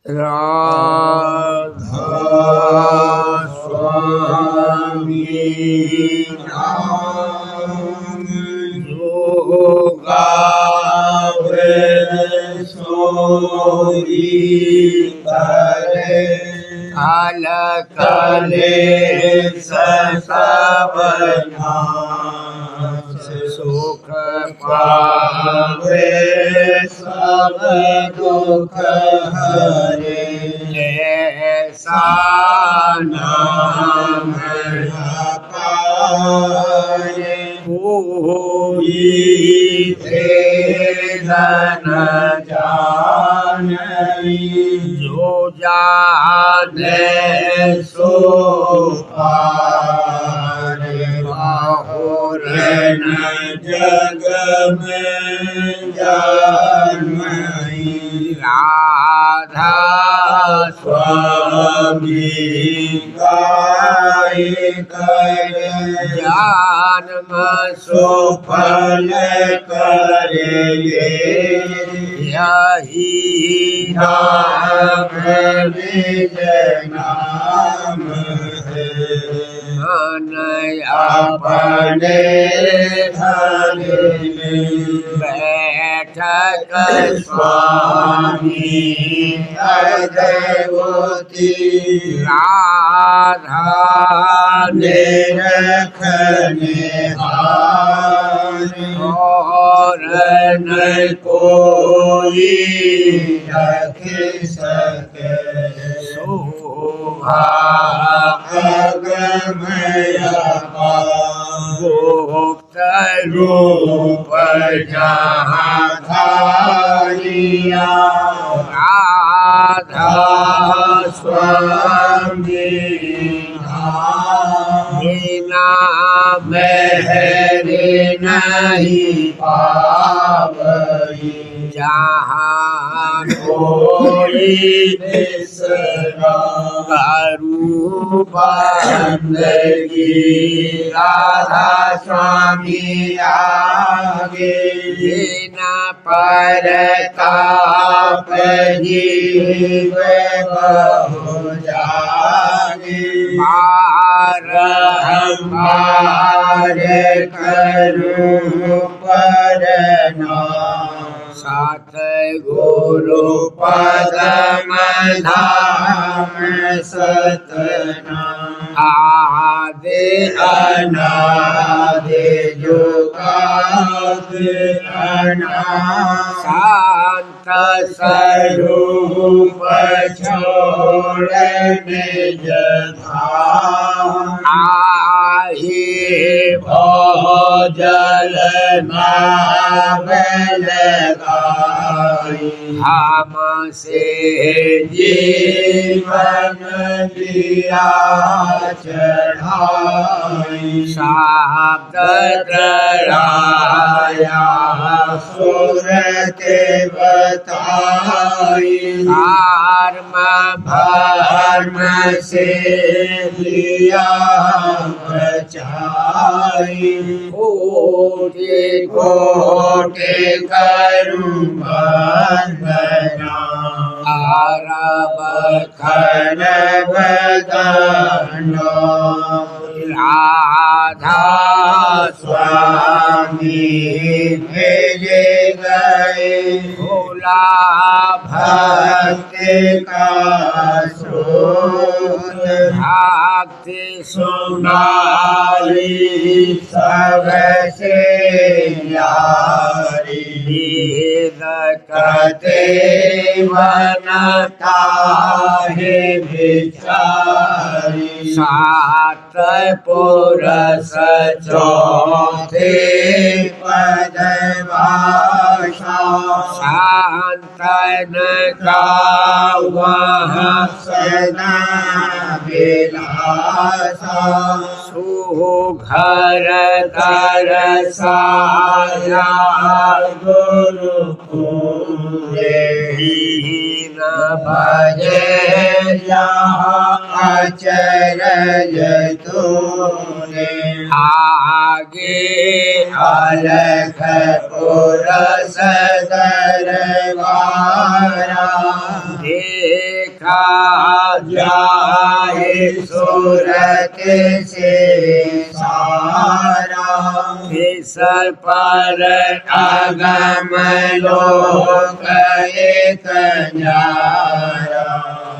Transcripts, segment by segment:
राधा स्वामी नाम जो गावे सोई करे काल काले सब नाश सुख पावे सब दुख हरे ऐसा नाम पाए कोई भेद न जाने जो जाने सो पारे और न जग में जानई राधा स्वामी गाय करे जन्म सुफल करे यही नाम विजय नाम है मन अपने धन बैठक स्वामी देवती राधा ने रखने और न कोई रख सके शोभा अगमय गुप्त रूप जहाँ धारिया राधा स्वामी बिना मेहरे नहीं पावई जहाँ कोई करू बंदगी राधा स्वामी आगे बिना परताप जीव बहु जागे बार करूं परना साथ गुरु पदम धाम सतना आदि अनादि जुगाद शांत स्वरूप छोड़ निज धाम आहि भोजल नावल हम से जीवन दिया चढ़ाई शब्द डराया सुर के बताई धर्म भर्म से लिया बचाई कोटि कोटि करूं वंदना आरब खर बदनो राधा स्वामी भेजे गए भोला भक्ति का स्रोत भक्ति सुनाई सबसे यारी कते वनता है विचारी सात पुरस चौथे पद भाषा शांतन का वह सदा विलासा सुघर कर साया गुरु पूरे न भजे यहाँ अचरज तूने आगे अलख पुरस दरबारा देखा जाए सूरत से सारा इस पर अगम लोक एक न्यारा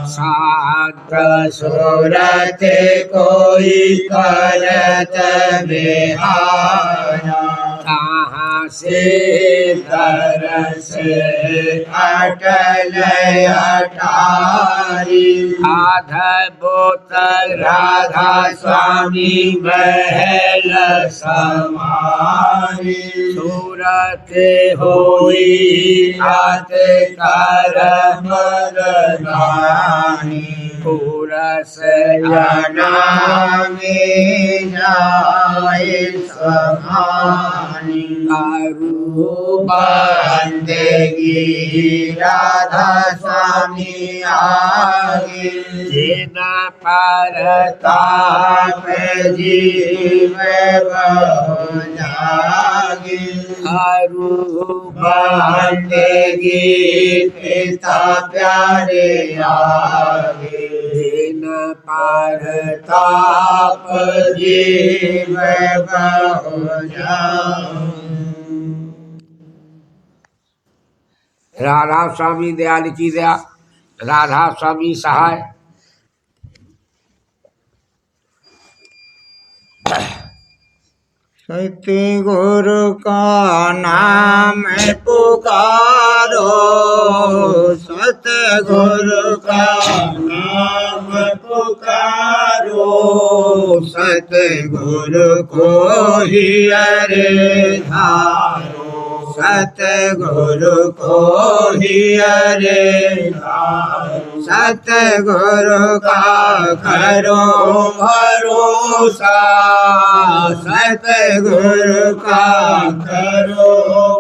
शांत सूरत कोई करत बिहारा कहाँ से तरस अटल अटारी अद्भुत राधा स्वामी महल समारी सूरत होई रात कर मरदानी पुरस में जाए समानी बंदगी राधा स्वामी आगे जिन पर ताप जीव बहु जागे बंदगी पिता प्यारे आगे जिन पर ताप जीव बहु जागे। राधा स्वामी दयाल की दया, राधा स्वामी सहाय। सतगुरु का नाम पुकारो, सतगुरु का नाम पुकारो, सतगुरु को ही अरे धारो, सतगुरु को ही अरे धारो, सतगुरु का करो भरोसा, सतगुरु का करो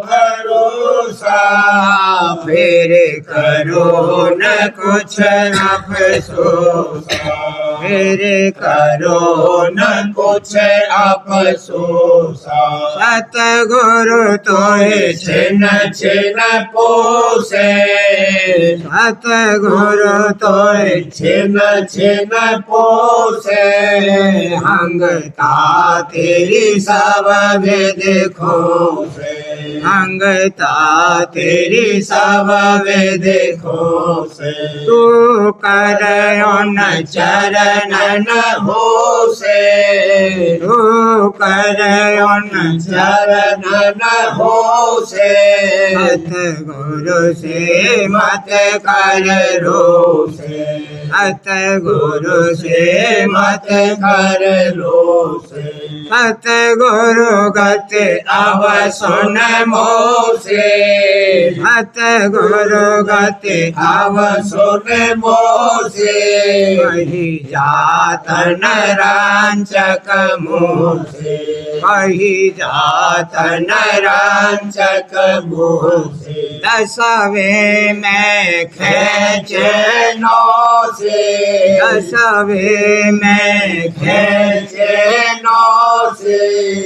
भरोसा, फिर करो न कुछ अफसोसा, फिर करो न कुछ अफसोसा। सतगुरु तोहे छिन छिन पोसे, सतगुरु तोहे छिन छिन पोसे, हंगता तेरी सब वेद खोसे, हंगता तेरी सब वेद खोसे। तू कर न चरण न होसे, तू कर न चरण न होसे, सतगुरु से मत कर रोसे, सतगुरु से मत कर रोसे। सतगुरु गत अब सुन मोसे, सतगुरु गत अब सुन मोसे, कही जात नरांचक मोसे, कही जात नरांचक मोसे। दसवे में खेच नौ से, दसवे में खेच नौ से,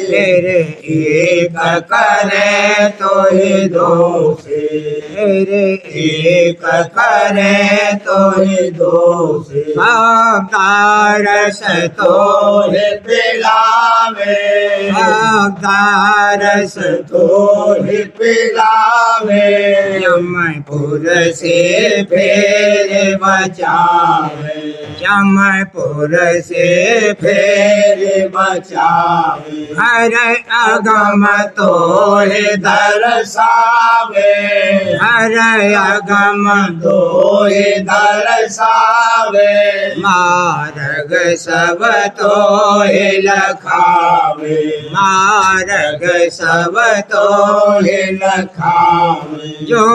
फिर एक करे तो ही दो से, फिर एक करे तो ही दो से। अवतारस तो ही पिलावे, अवतारस तो ही पिलावे, यमपुर से फिर बचावे, यमपुर से फिर बचावे। हर अगम तो ही दर्शावे, हर अगम तो ही दर्शावे, मार्ग सब तो ही लखावे, मार्ग सब तो ही लखावे। जो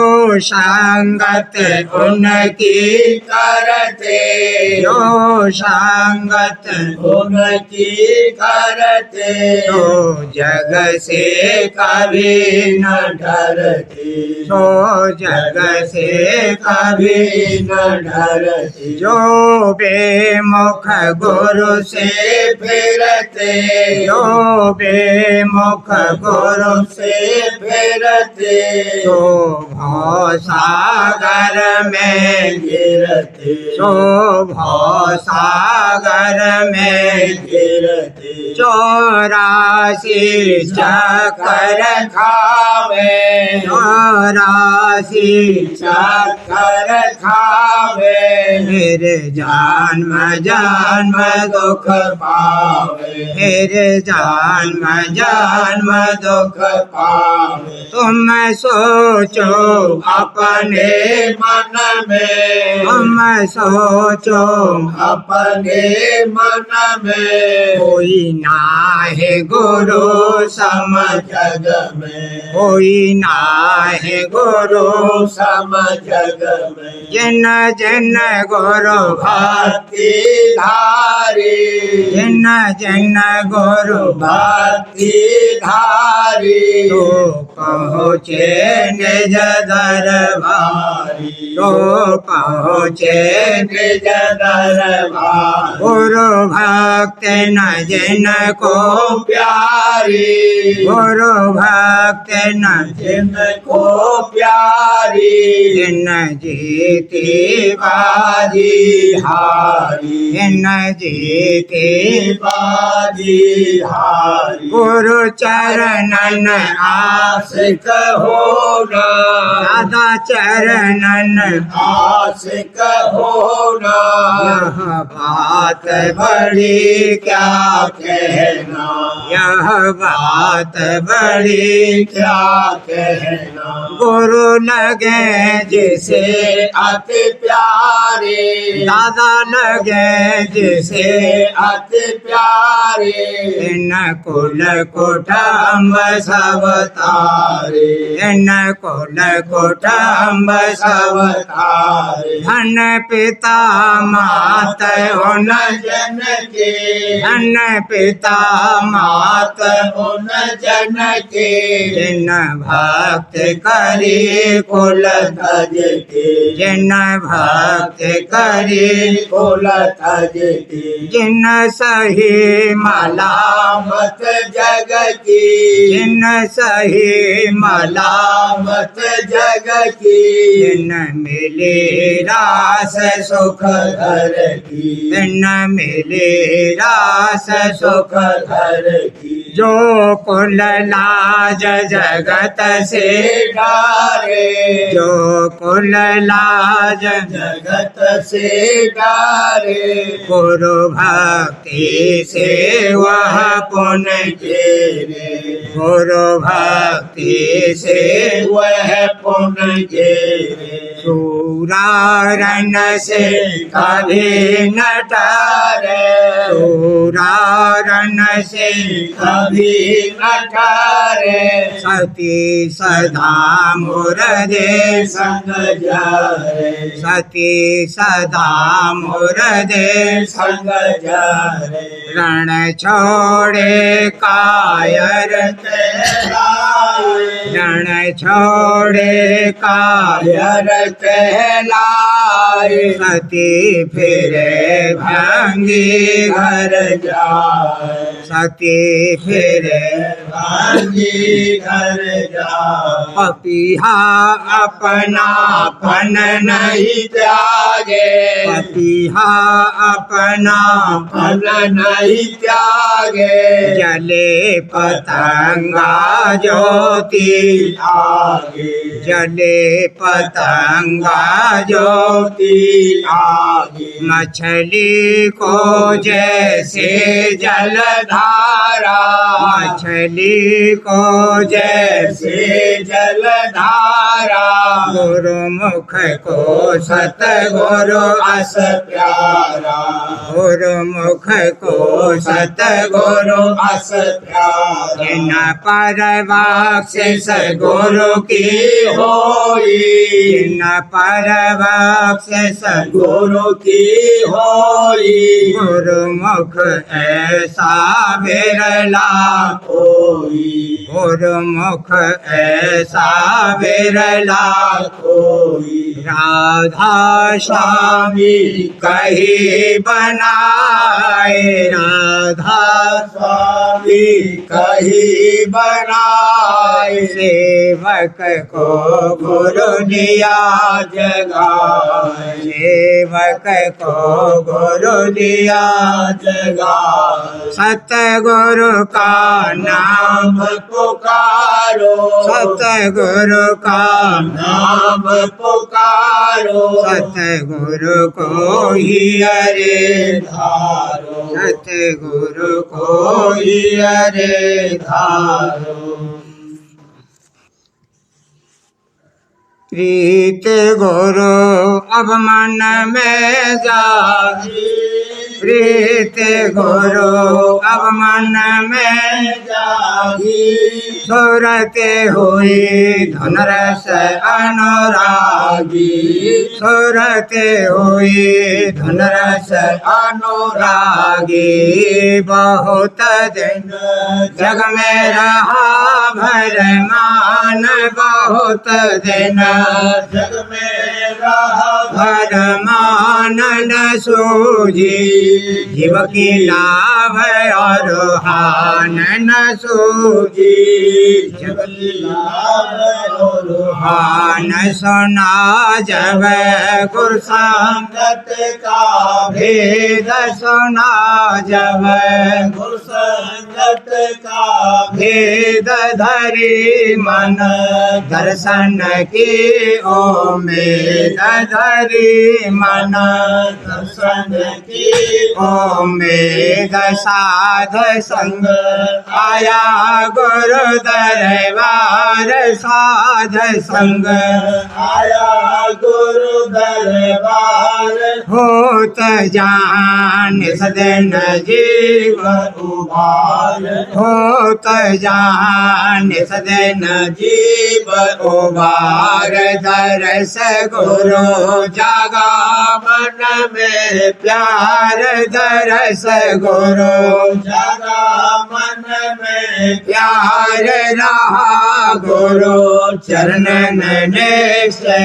संगत उनकी करते, जो संगत उनकी करते, तो जग से कभी कभी न डरती, सो जग से कभी न डरती। जो बेमुख गुरु से फिरते, जो बेमुख गुरु से फिरते, तो भव सागर में गिरते, तो भव सागर में गिरते। 84 चक्कर खावे, 84 चक्कर खावे, मेरे जन्म जन्म दुख पावे, मेरे जन्म जन्म दुख पावे। तुम सोचो अपने मन में, तुम सोचो अपने मन में, कोई ना है गुरु सम जग में, कोई ना है गुरु सम जग में। जिन जिन गुरु भक्ति धारी, जिन जिन गुरु भक्ति धारी, तो पहुँचे निज दरबारी, तो पहुँचे निज दरबार। गुरु भक्ति न जिन को प्यारी, गुरु भक्ति न जिन को प्यारी, जिन जीती बाजी हारी, जिन जीती बाजी हारी। गुरु चरणन आशिक होना, दादा चरणन आशिक होना, यह बात बड़ी क्या कहना, यह बात बड़ी क्या कहना। गुरु लगे जिसे अति प्यारे, दादा लगे जिसे अति प्यारे, इन कुल कुटुंब सब तारे, इन कुल कुटुंब सब तारे। धन पिता मात उन जन के, धन पिता मात उन जन के, जिन भक्त करी कुल तज के, जिन भक्त करी कुल तज के। जिन सही मलामत जग की, जिन सही मलामत जग की, जिन मिले रास सुख घर की, जिन मिले रास सुख घर की। जो कुल लाज जगत से डारे, जो कुल लाज जगत से डारे, गुरु भक्ति से वह पुण्य केरे, गुरु भक्ति से वह पुण्य केरे। सूरारन से कभी न टारे, सूरारन से कभी न टारे, सती सदा मुरदे संग जारे, सती सदा मुरदे संग जारे। रण छोड़े कायर कहलाए, रण छोड़े कायर कहलाए, सती फिरे भंगी घर जाए, सती फिरे भंगी घर जाए। पपीहा अपनापन नहीं त्यागे, पपीहा अपनापन नहीं त्यागे, जले पतंगा ज्योति आगे, जले पतंगा ज्योति आगे। मछली को जैसे जलधारा, मछली को जैसे जलधारा, गुरुमुख को सतगुरु अस प्यारा, गुरुमुख को सतगुरु अस प्यारा जिन पर बख्शिश गुरु की होई जिन पर बख्शिश गुरु की होई गुरुमुख ऐसा बिरला कोई गुरुमुख ऐसा बिरला कोई राधा स्वामी कही बनाए राधा स्वामी कही बनाए सेवक को गुरु दिया जगाए सेवक को गुरु दिया जगाए सतगुरु का नाम पुकारो सतगुरु का नाम पुकारो सतगुरु को ही अरे धारो सतगुरु को ही अरे धारो प्रीत गुरु अब मन में जागी प्रीत गुरु अब मन में जागी सुरते हुई धनरस अनुरागी सुरते हुई धनरस अनुरागी बहुत दिन जग में रहा भरमान बहुत दिन जग में रहा भरमान न सूझी जीव की लाभ और हान न सूझी जीव की लाभ और हान सुना जब गुरु संगत का भेद सुना जब गुरु संगत का भेद धरी मन दर्शन की उम्मीद धरी मन दर्शन की उम्मीद साध संग आया गुरु दरबार साध संग आया गुरु दरबार होत जान सदन जीव उबार होत जान सदन जीव उबार दरस गुरु जागा मन में प्यार दरस गुरु जागा मन में प्यार रहा गुरु चरणन ने से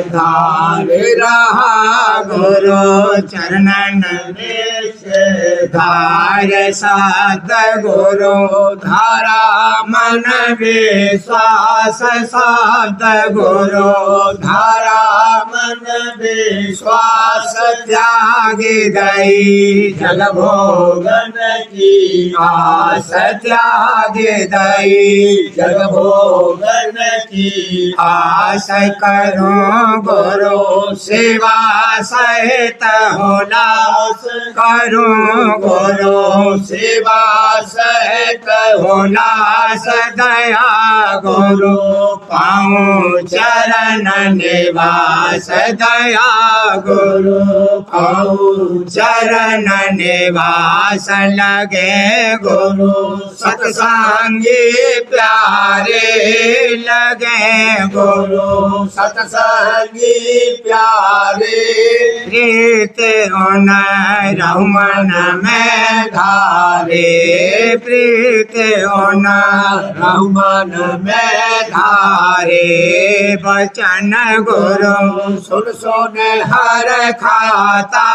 धार रहा गुरु चरणन ने से धार साध गुरु धारा मन विश्वास साध गुरु धारा मन विश्वास त्यागी गई जग भोगन की आस त्यागी गई जग भोगन की आस करो गुरु सेवा सहित होलास करो गुरु सेवा सहित होलास दया गुरु पाऊँ चरण निवास दया गुरु पाऊँ चरण निवास लगे गुरु सत्संगी प्यारे लगे गुरु सत्संगी प्यारे प्रीत उन रमन में धारे प्रीत उन रमन में धारे बचन गुरु सुन सुन हर खाता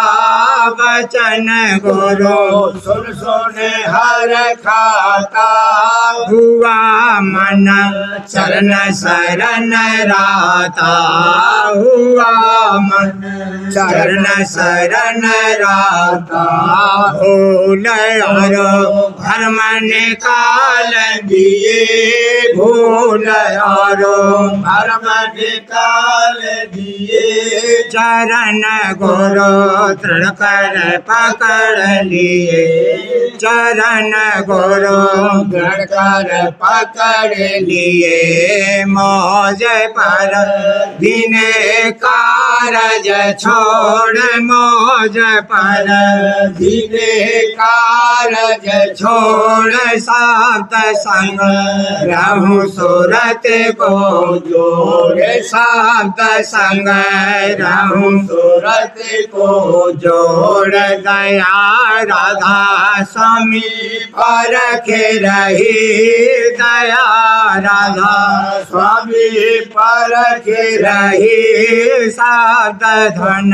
बचन गुरु सुन सुन हर खाता हुआ मन चरण शरण राता हुआ मन चरण शरण राता भूल और धर्म निकाल दिए भूल और धर्म निकाल दिए चरण गुरु तृण कर पकड़ लिए चरण गुरु तृण कर पकड़ लिए मौज पर दिन काल कारज छोड़ मोज पर धीरे कारज छोड़ सात संग रहूं सूरत को जोड़ सात संग रहूं सूरत को जोड़ दया राधा स्वामी परख रही दया राधा स्वामी परख रही शब्द धुन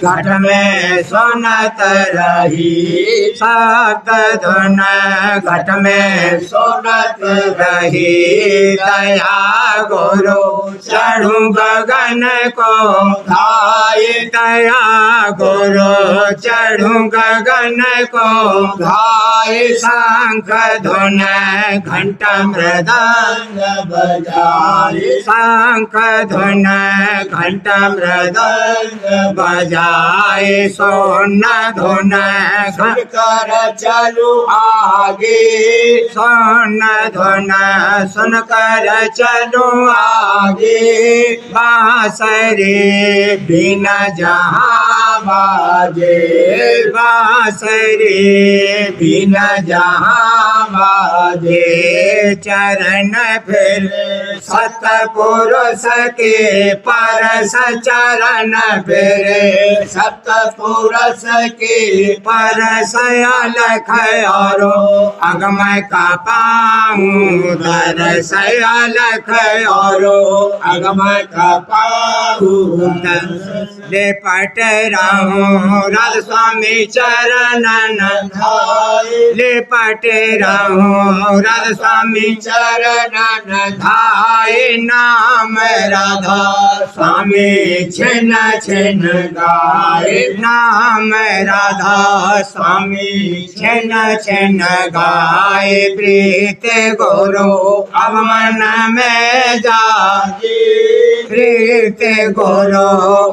घट में सुनत रही शब्द धुन घट में सुनत रही दया गुरु चढ़ू गगन को धाये दया गुरु चढ़ू गगन को धाये शंख धुन घंटा मृदंग बजाए शंख धुन घंटा मृदंग बजाए सोन धुन कर चलू आगे सोन धुन सुनकर चलू आगे बांसुरी बिना जहाँ बाजे बांसुरी बिना जहाँ बाजे चरण फिर सतपुरुष के परस चरण फिर सतपुरुष के परस अलख और अगमय का पाऊँ दरस अलख और अगमय का पाऊँ लेपट रहूं राधा स्वामी चरणन धाये लेपट रहूं राधा स्वामी चरणन धाये नाम राधा स्वामी छिन छिन गाए नाम राधा स्वामी छिन छिन गाए प्रीत गुरु अब मन में जागे प्रीत गुरु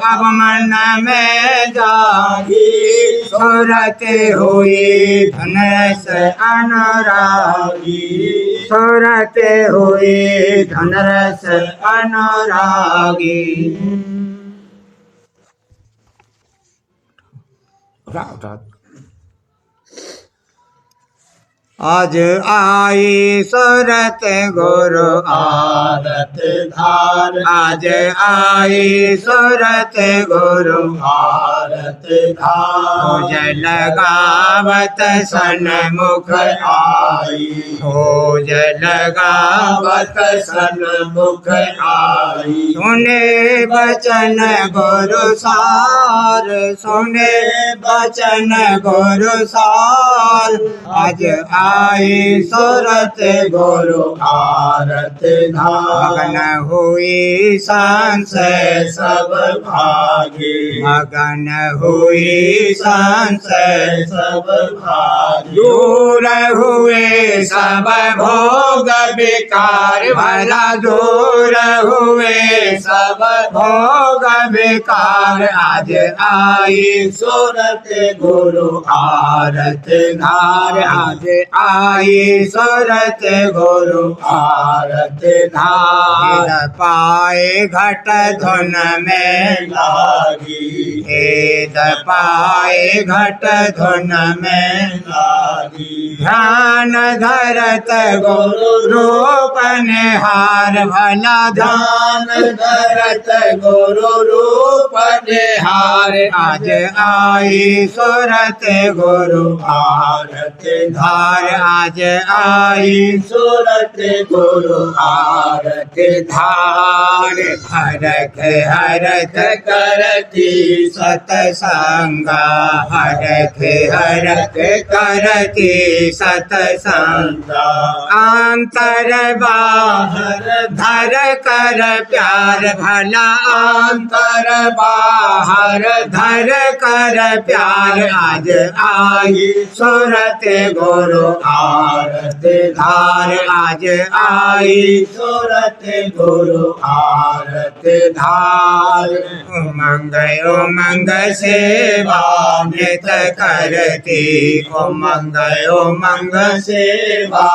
अब मन में जागी सूरत हुई धनस अनुरागी सूरत हुई धनरस अनुरागी। आज आई सूरत गुरु आदत धार आज आई सूरत गुरु आदत धार मुझ लगावत सन्मुख आई खोज लगावत सन्मुख आई सुने बचन गुरु सार सुने बचन गुरु सार आज आई सूरत गुरु आरत धार मगन हुई सांस सब भागे मगन हुई सांस सब भागे दूर हुए सब भोग विकार भला दूर हुए सब भोग विकार आज आई सूरत गुरु आरत धार आज आई सूरत गुरु आरत धार पाए घट धुन में लागी हेद पाए घट धुन में लागी ध्यान धरत गुरु रूप निहार भला ध्यान धरत गुरु रूप निहार आज आई सूरत गुरु आरत धार आज आई सूरत गुरु आरत धार हरख हरख करती सतसंगा हरख हरख करती सतसंगा अंतर बाहर धर कर प्यार भला अंतर बाहर धर कर प्यार आज आई सूरत गुरु आरत धार आज आई सूरत गुरु आरत धार उमंग उमंग सेवा नित करती उमंग उमंग सेवा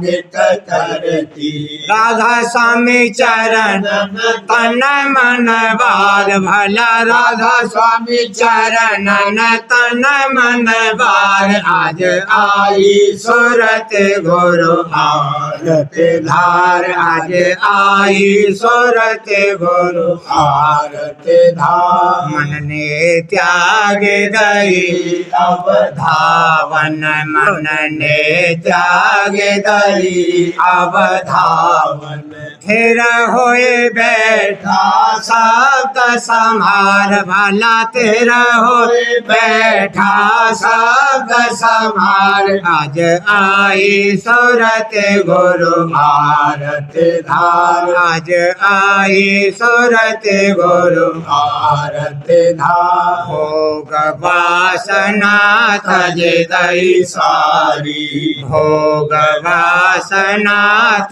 नित करती राधा स्वामी चरण तन मन बार भला राधा स्वामी चरण तन मन बार आज आई सूरत गुरु आरत धार आज आई सूरत गुरु आरत धार मन ने त्याग दई अवधावन मन ने त्याग दई अवधावन फिर होए बैठा शब्द संहार भला तेरा होए बैठा शब्द संहार आज आई सूरत गुरु आरत धार आज आई सूरत गुरु आरत धार भोग वासना तजे दई सारी भोग वासना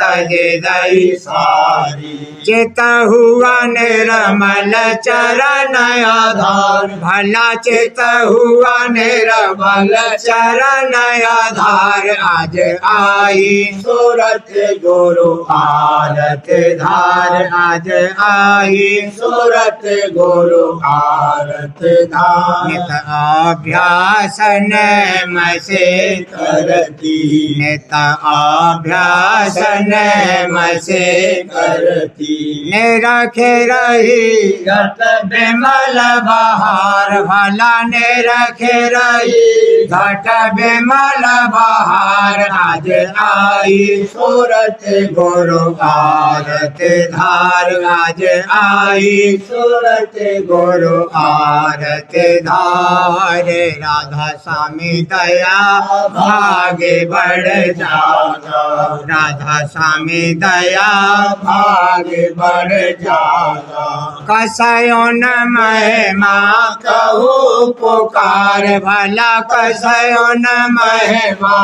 तजे दई सारी चित हुआ निर्मल चरण आधार भला चित हुआ निर्मल चरण आधार आज आई सूरत गुरु आरत धार आज आई सूरत गुरु आरत धार नित अभ्यास नेम से करती नित अभ्यास नेम से करती निरखे रही घट बिमल बहार भला निरखे रही घट बिमल बहार आज आई सूरत गुरु आरत धार आज आई सूरत गुरु आरत धार राधा स्वामी दया भागे बढ़ जागा राधा स्वामी दया भागे बढ़ जागा कसयो न महिमा कहू पुकार भला कसयो न महिमा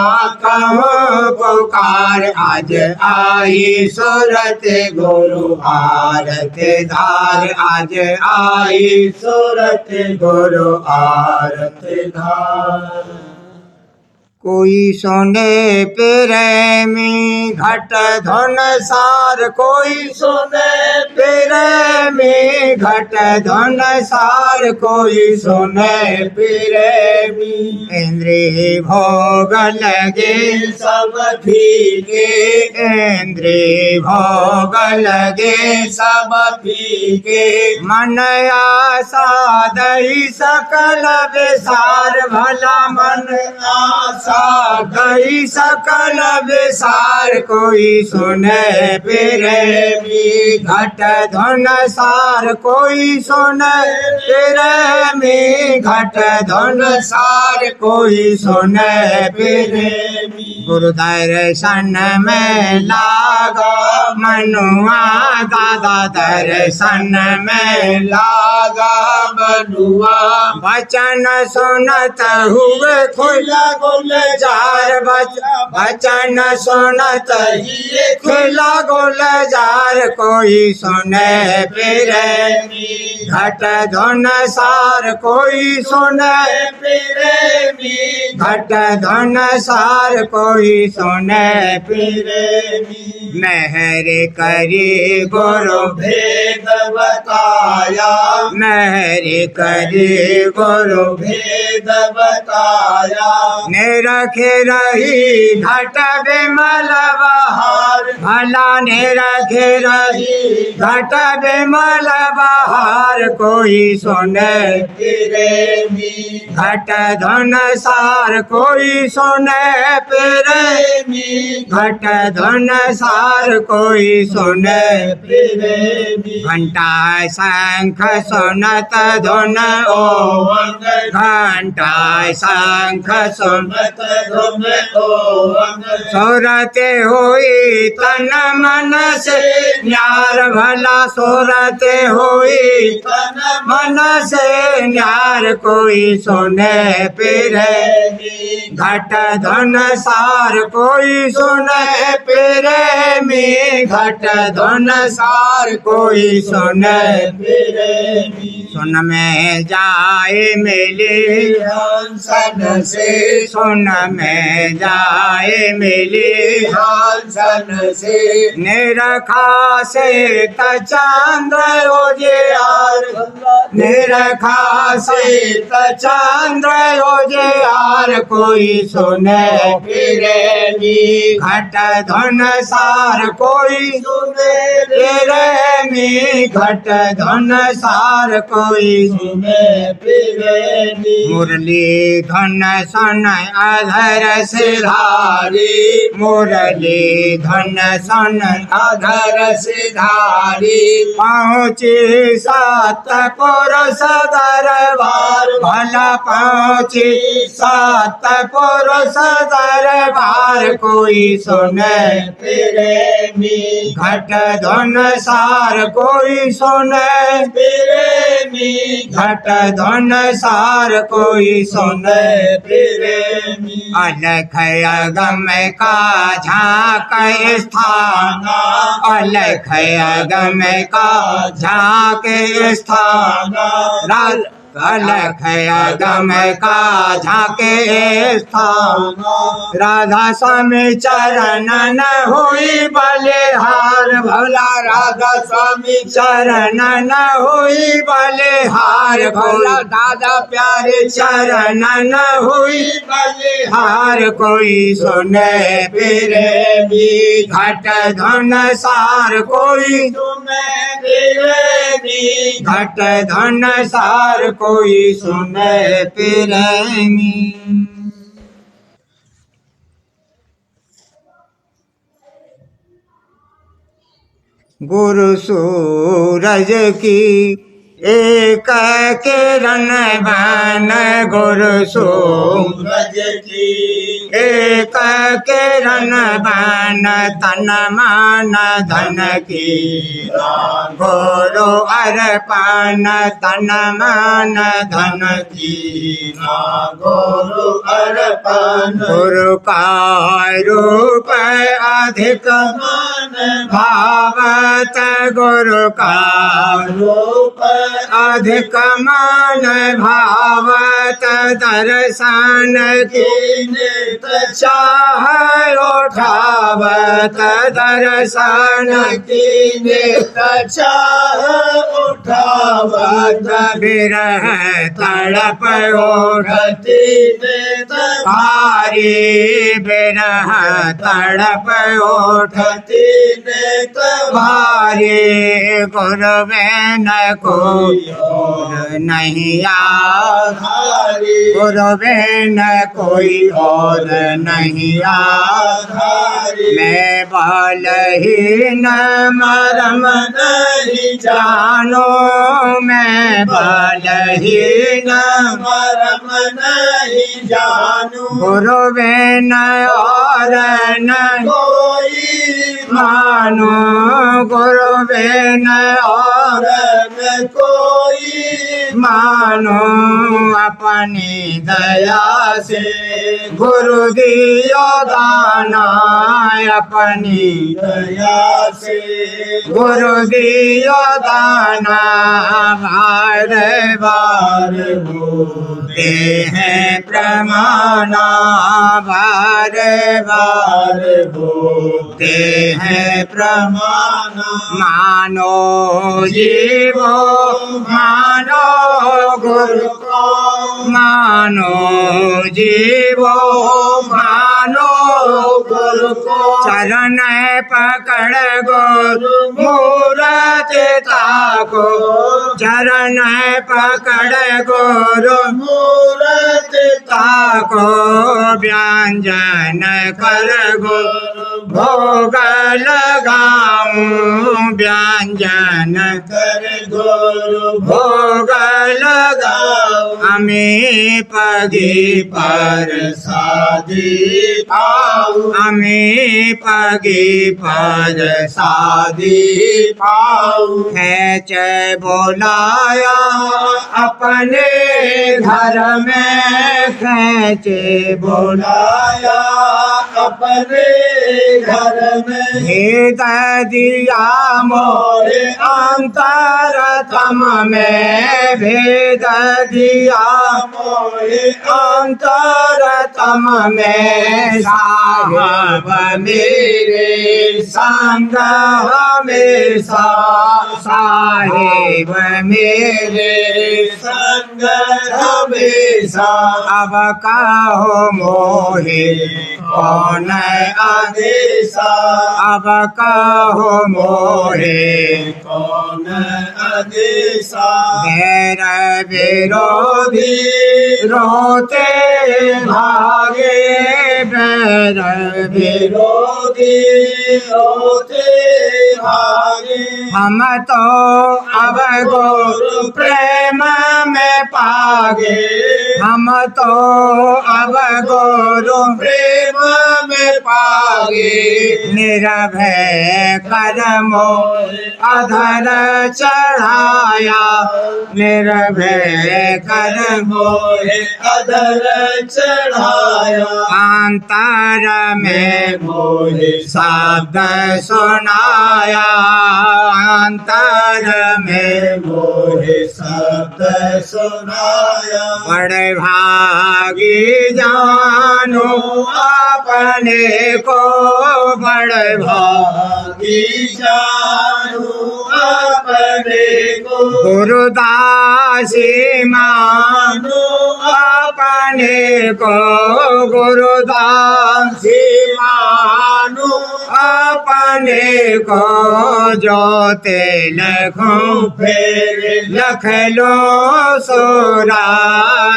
कहू पुकार आज आई सूरत गुरु आरत धार आज आई सूरत गुरु आरत धार कोई सोने प्रेमी घट धन सार कोई सुने प्रेमी घट धन सार कोई सोने प्रेमी इंद्रिय भोग लगे सब फीके इंद्रिय भोग लगे सब फीके मन आशा दई सकल विसार भला मन आशा गई सकल विसार कोई सुने प्रेमी घट धन सार कोई सुने प्रेमी घट धन सार कोई सुने प्रेमी गुरु दर्शन में लागा मनुआ दादा दर्शन में लागा बनुआ वचन सुनत हुए खुला गुलजार वचन सुनत ये खुला गुलजार कोई सुने प्रेमी घट धन सार कोई सुने प्रेमी घट धन सार कोई सुने प्रेमी मेहर करी गुरु भेद बताया मेहर करी गुरु भेद बताया निरखे रही घट बिमल बहार भला निरखे रही घट बिमल बहार कोई सुने प्रेमी घट धन सार कोई सुने प्रेमी घट धन सार कोई सुने प्रेमी घंटा शंख सुनत धुन ओ ओम घंटा शंख सुन मत धुम ओम सोरते हुई तन मन से न्यार भला सोरते हुई तन मन से न्यार कोई सुने पिरे घट धन सार कोई सुने पिरे में घट धन सार कोई सुने सुन में जाए मिली सन से सुन में जाए मिली सन से निरखा से चंद्र उजियार निरखा से चंद्र उजियार कोई सुने फिरे घट धन सार कोई सुने तेरे में घट धन सार कोई सुने फिरे मुरली धन सन अधर से धारी मुरली धन सन अधर से धारी पहुँची सात पुरुष दरबार भला पहुँची सात पुरुष दरबार कोई सुने फिरे घट धन सार कोई सुने फिरे घट धन सार कोई सुने फिरे अलख अगम का झाक स्थान अलख अगम का झाक स्थान अलख अगम का झाके स्थान राधा स्वामी चरण न हुई बलिहार भला राधा स्वामी चरण न हुई बलिहार भला दादा प्यारे चरण न हुई बलिहार कोई सुने फिरे भी घट धन सार कोई घट धन सार कोई सुने प्रेमी गुरु सूरज की एक किरण बन गुरु सूरज की एक किरण बन तन मन धन की गुरु अर्पण तन मन धन की गुरु अर्पण गुरु का रूप अधिक भावत गुरु का रूप अधिक मान भावत दर्शन की चाह उठावत दर्शन की चाह उठावत विरह तड़प उठती भारी विरह तड़प उठती भारी गुरु न कोई और नहीं आधारी गुरु न कोई और नहीं आधारी मैं बलहीन मरम नहीं जानो मैं बलहीन मरम नहीं जानू गुरु न और न कोई मानो गुरु न और कोई मानो अपनी दया से गुरु दियो दाना अपनी दया से गुरु दियो दाना बार बार होते हैं प्रमाणा बार बार होते हैं प्रमाणा मानो जीवो मानो गुरु को मानो जीवो मानो गुरु को चरण पकड़ गुरु मूरत ताको चरण पकड़ गुरु मूरत ताको व्यंजन कर गुरु भोग लगाऊं व्यंजन कर गुरु भोग लगाओ हमें पगे पर शादी पाऊं हमें पगे पर शादी पाऊं खेच बोलाया अपने घर में खेच बुलाया अपने घर में भेद दिया मोरे अंतरतम में भेद दिया मोहे अंतरतम में साहब मेरे संग हमेशा साहेब मेरे संग हमेशा अब कहो मोहे कौन आदेशा अब कहो मोहे कौन आदेशा गैर विरोधी रोते भागे बैर विरोधी रोते भागे हम तो अब गुरु प्रेम में पागे हम तो अब गुरु प्रेम में पागे निरभय कर्मो अधर चढ़ाया निर्भय कर्मो मोहे अधर चढ़ाया अंतर में मोहे शब्द सुनाया अंतर में मोहे शब्द सुनाया बड़े भागी जानो अपने को बड़े भागी जानू अपने को गुरुदासी मानो अपने को गुरुदासी मानो अपने को जो तेल खूं फेरे लख लो सोरा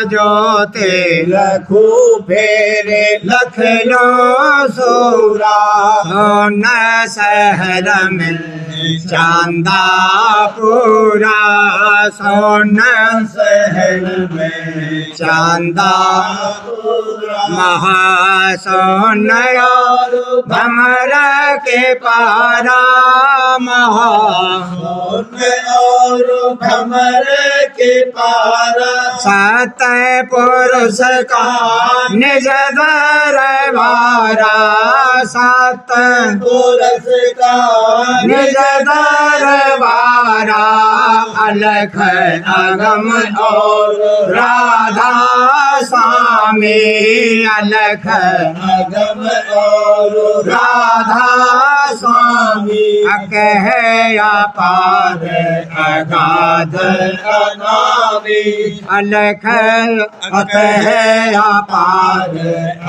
जो तेल लखू फेरे लख लो सोरा सोन शहर में चांदा पूरा सोन शहर में चांदा महासोन भमर के पारा महा और भमर के पारा सत पुरुष का निज दरबारा सत पुरुष का निज दरबारा अलख अगम और राधा स्वामी अलख अगम और राधा स्वामी अकह अपार अगाध अनामी अलख अकह अपार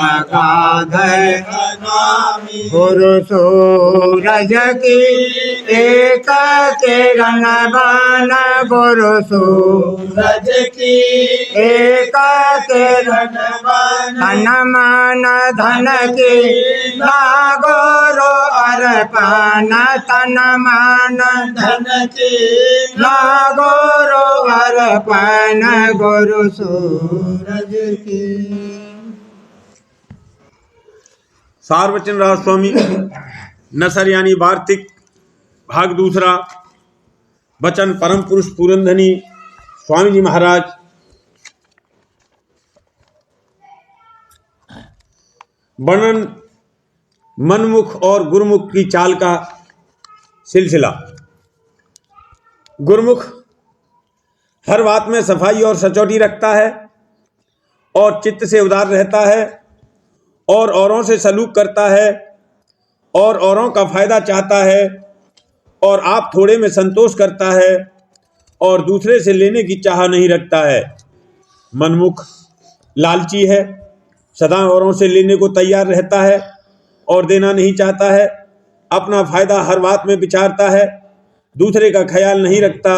अगाध अनामी गुरु सूरज की एक किरण बन गुरु सूरज सूरज की एक किरण बन तन मन धन की लागोरो अर्पण तन मन धन की लागोरो अर्पण गुरु सूरज की। सारवचन राज स्वामी नसर यानी वार्तिक भाग दूसरा। वचन परम पुरुष पूरनधनी स्वामी जी महाराज। वर्णन मनमुख और गुरुमुख की चाल का सिलसिला। गुरुमुख हर बात में सफाई और सचोटी रखता है और चित्त से उदार रहता है और औरों से सलूक करता है और औरों का फायदा चाहता है और आप थोड़े में संतोष करता है और दूसरे से लेने की चाह नहीं रखता है। मनमुख लालची है, सदा औरों से लेने को तैयार रहता है और देना नहीं चाहता है। अपना फायदा हर बात में विचारता है, दूसरे का ख्याल नहीं रखता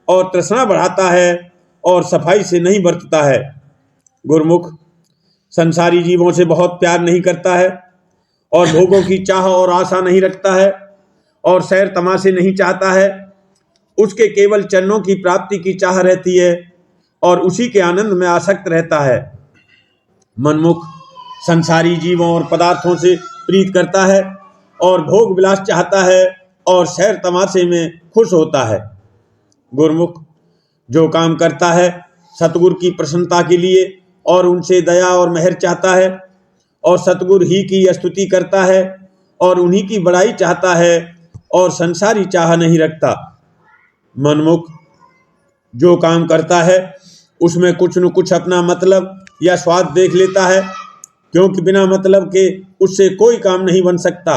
और तृष्णा बढ़ाता है और सफाई से नहीं बरतता है। गुरुमुख संसारी जीवों से बहुत प्यार नहीं करता है और भोगों की चाह और आशा नहीं रखता है और सैर तमाशे नहीं चाहता है। उसके केवल चरणों की प्राप्ति की चाह रहती है और उसी के आनंद में आसक्त रहता है। मनमुख संसारी जीवों और पदार्थों से प्रीत करता है और भोग विलास चाहता है और सैर तमाशे में खुश होता है। गुरमुख जो काम करता है सतगुरु की प्रसन्नता के लिए और उनसे दया और मेहर चाहता है और सतगुरु ही की स्तुति करता है और उन्हीं की बड़ाई चाहता है और संसारी चाह नहीं रखता। मनमुख जो काम करता है उसमें कुछ न कुछ अपना मतलब या स्वाद देख लेता है, क्योंकि बिना मतलब के उससे कोई काम नहीं बन सकता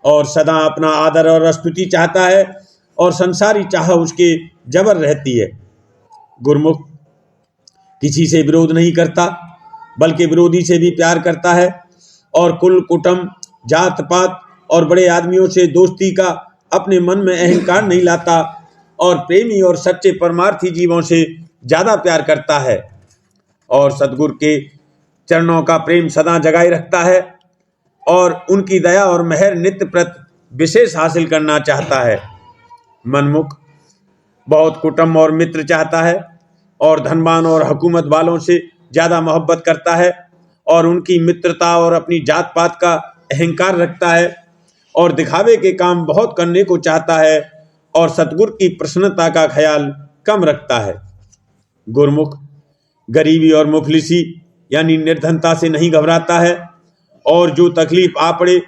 और सदा अपना आदर और स्तुति चाहता है और संसारी चाह उसके जबर रहती है। गुरमुख किसी से विरोध नहीं करता बल्कि विरोधी से भी प्यार करता है और कुल कुटुंब जात पात और बड़े आदमियों से दोस्ती का अपने मन में अहंकार नहीं लाता और प्रेमी और सच्चे परमार्थी जीवों से ज़्यादा प्यार करता है और सद्गुरु के चरणों का प्रेम सदा जगाए रखता है और उनकी दया और मेहर नित्य प्रत विशेष हासिल करना चाहता है। मनमुख बहुत कुटुंब और मित्र चाहता है और धनवान और हुकूमत वालों से ज़्यादा मोहब्बत करता है और उनकी मित्रता और अपनी जात पात का अहंकार रखता है और दिखावे के काम बहुत करने को चाहता है और सतगुरु की प्रसन्नता का ख्याल कम रखता है। गुरमुख गरीबी और मुफलिसी यानी निर्धनता से नहीं घबराता है और जो तकलीफ आ पड़े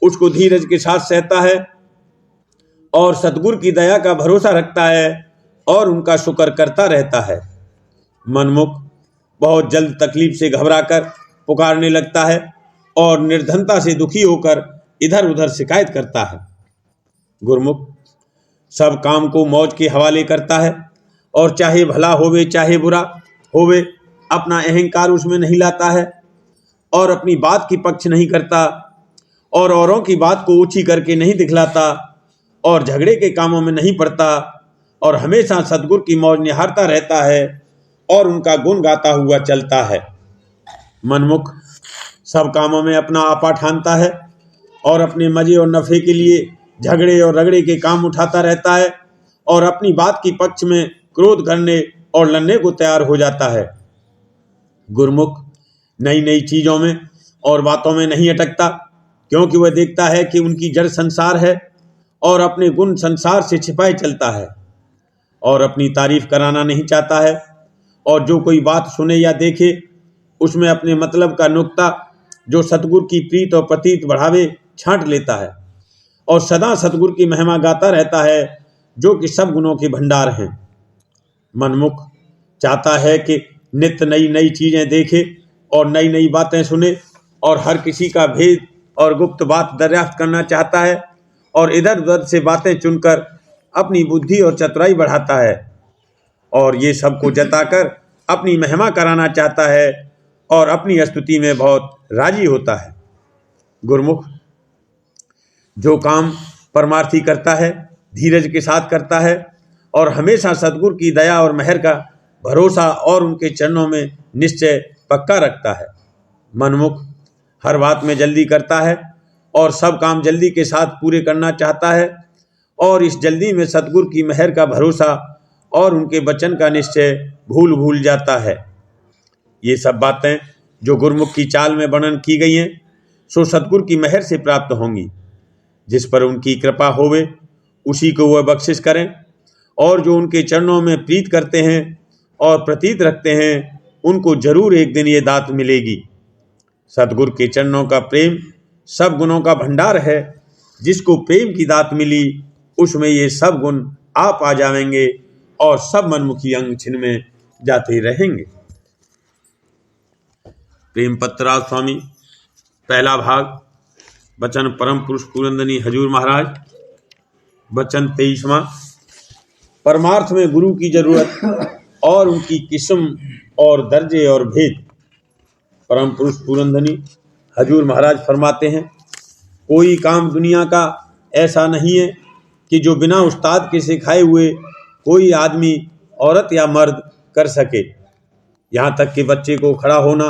उसको धीरज के साथ सहता है और सतगुरु की दया का भरोसा रखता है और उनका शुक्र करता रहता है। मनमुख बहुत जल्द तकलीफ से घबराकर पुकारने लगता है और निर्धनता से दुखी होकर इधर उधर शिकायत करता है। गुरमुख सब काम को मौज के हवाले करता है और चाहे भला होवे चाहे बुरा होवे अपना अहंकार उसमें नहीं लाता है और अपनी बात की पक्ष नहीं करता और औरों की बात को ऊंची करके नहीं दिखलाता और झगड़े के कामों में नहीं पड़ता और हमेशा सतगुरु की मौज निहारता रहता है और उनका गुण गाता हुआ चलता है। मनमुख सब कामों में अपना आपा ठानता है और अपने मजे और नफे के लिए झगड़े और रगड़े के काम उठाता रहता है और अपनी बात की पक्ष में क्रोध करने और लड़ने को तैयार हो जाता है। गुरमुख नई नई चीज़ों में और बातों में नहीं अटकता, क्योंकि वह देखता है कि उनकी जड़ संसार है और अपने गुण संसार से छिपाए चलता है और अपनी तारीफ कराना नहीं चाहता है और जो कोई बात सुने या देखे उसमें अपने मतलब का नुक्ता जो सतगुरु की प्रीत और प्रतीत बढ़ावे छांट लेता है और सदा सतगुरु की महिमा गाता रहता है जो कि सब गुणों के भंडार हैं। मनमुख चाहता है कि नित्य नई नई चीज़ें देखे और नई नई बातें सुने और हर किसी का भेद और गुप्त बात दरियाफ्त करना चाहता है और इधर उधर से बातें चुनकर अपनी बुद्धि और चतुराई बढ़ाता है और ये सबको जताकर अपनी महिमा कराना चाहता है और अपनी स्तुति में बहुत राजी होता है। गुरमुख जो काम परमार्थी करता है धीरज के साथ करता है और हमेशा सतगुरु की दया और मेहर का भरोसा और उनके चरणों में निश्चय पक्का रखता है। मनमुख हर बात में जल्दी करता है और सब काम जल्दी के साथ पूरे करना चाहता है और इस जल्दी में सतगुरु की मेहर का भरोसा और उनके वचन का निश्चय भूल जाता है। ये सब बातें जो गुरमुख की चाल में वर्णन की गई हैं सो सतगुरु की मेहर से प्राप्त होंगी। जिस पर उनकी कृपा होवे उसी को वह बख्शिश करें और जो उनके चरणों में प्रीत करते हैं और प्रतीत रखते हैं उनको जरूर एक दिन ये दात मिलेगी। सतगुरु के चरणों का प्रेम सब गुणों का भंडार है। जिसको प्रेम की दात मिली उसमें ये सब गुण आप आ जाएंगे और सब मनमुखी अंग छिन में जाते रहेंगे। प्रेम पत्तराज स्वामी पहला भाग वचन परम पुरुष पुरंदनी हजूर महाराज। वचन 23वां। परमार्थ में गुरु की जरूरत और उनकी किस्म और दर्जे और भेद। परम पुरुष पुरंदनी हजूर महाराज फरमाते हैं, कोई काम दुनिया का ऐसा नहीं है कि जो बिना उस्ताद के सिखाए हुए कोई आदमी औरत या मर्द कर सके। यहाँ तक कि बच्चे को खड़ा होना